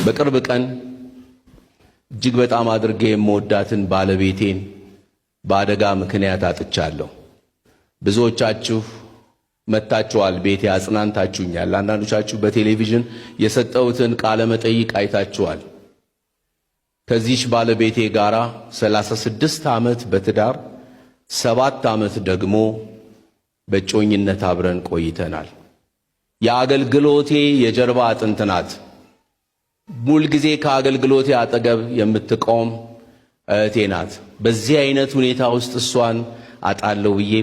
በቅርብ ቀን እጅግ በጣም አድርጌ የምወዳትን ባለቤቴን በአደጋ ምክንያት አጥቻለሁ። ብዙዎቻችሁ መታችኋል፣ ቤቴ አጽናንታችሁኛል። አንዳንዶቻችሁ በቴሌቪዥን የሰጠሁትን ቃለ መጠይቅ አይታችኋል። ከዚህች ባለቤቴ ጋራ 36 ዓመት በትዳር 7 ዓመት ደግሞ በጮኝነት አብረን ቆይተናል። የአገልግሎቴ የጀርባ አጥንት ናት። ሙሉ ጊዜ ከአገልግሎቴ አጠገብ የምትቆም እህቴ ናት። በዚህ አይነት ሁኔታ ውስጥ እሷን አጣለው ብዬ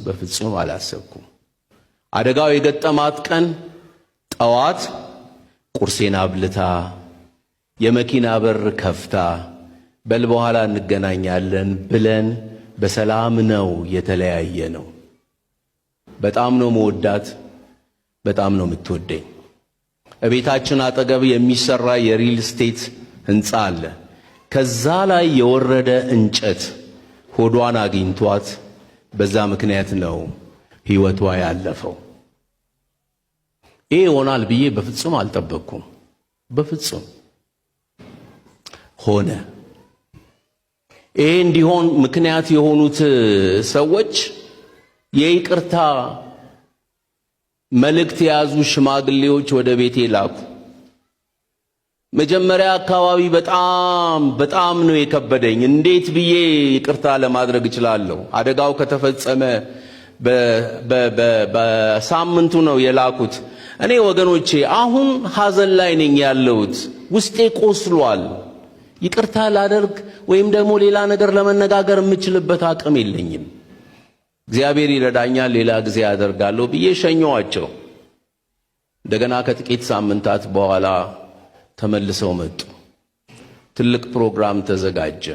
በፍጹም አላሰብኩም። አደጋው የገጠማት ቀን ጠዋት ቁርሴን አብልታ የመኪና በር ከፍታ በል በኋላ እንገናኛለን ብለን በሰላም ነው የተለያየ ነው። በጣም ነው መወዳት፣ በጣም ነው የምትወደኝ። እቤታችን አጠገብ የሚሰራ የሪል ስቴት ህንጻ አለ። ከዛ ላይ የወረደ እንጨት ሆዷን አግኝቷት በዛ ምክንያት ነው ህይወቷ ያለፈው። ይሄ ይሆናል ብዬ በፍጹም አልጠበቅኩም። በፍጹም ሆነ። ይሄ እንዲሆን ምክንያት የሆኑት ሰዎች የይቅርታ መልእክት የያዙ ሽማግሌዎች ወደ ቤቴ ላኩ። መጀመሪያ አካባቢ በጣም ነው የከበደኝ። እንዴት ብዬ ይቅርታ ለማድረግ እችላለሁ? አደጋው ከተፈጸመ በሳምንቱ ነው የላኩት። እኔ ወገኖቼ አሁን ሐዘን ላይ ነኝ ያለሁት። ውስጤ ቆስሏል። ይቅርታ ላደርግ ወይም ደግሞ ሌላ ነገር ለመነጋገር የምችልበት አቅም የለኝም። እግዚአብሔር ይረዳኛል፣ ሌላ ጊዜ ያደርጋለሁ ብዬ ሸኘኋቸው። እንደገና ከጥቂት ሳምንታት በኋላ ተመልሰው መጡ። ትልቅ ፕሮግራም ተዘጋጀ።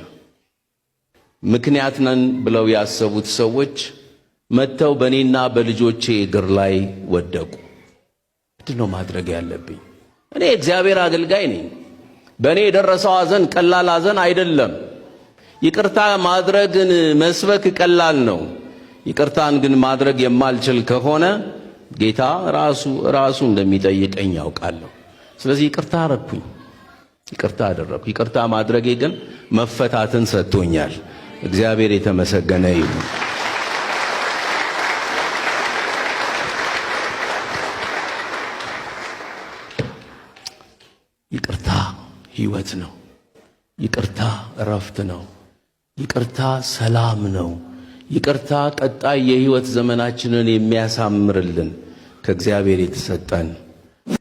ምክንያት ነን ብለው ያሰቡት ሰዎች መጥተው በእኔና በልጆቼ እግር ላይ ወደቁ። ምንድነው ማድረግ ያለብኝ? እኔ እግዚአብሔር አገልጋይ ነኝ። በእኔ የደረሰው ሐዘን ቀላል ሐዘን አይደለም። ይቅርታ ማድረግን መስበክ ቀላል ነው። ይቅርታን ግን ማድረግ የማልችል ከሆነ ጌታ ራሱ እንደሚጠይቀኝ ያውቃለሁ። ስለዚህ ይቅርታ አረኩኝ፣ ይቅርታ አደረኩ። ይቅርታ ማድረጌ ግን መፈታትን ሰጥቶኛል። እግዚአብሔር የተመሰገነ ይሁን። ይቅርታ ሕይወት ነው። ይቅርታ እረፍት ነው። ይቅርታ ሰላም ነው። ይቅርታ ቀጣይ የሕይወት ዘመናችንን የሚያሳምርልን ከእግዚአብሔር የተሰጠን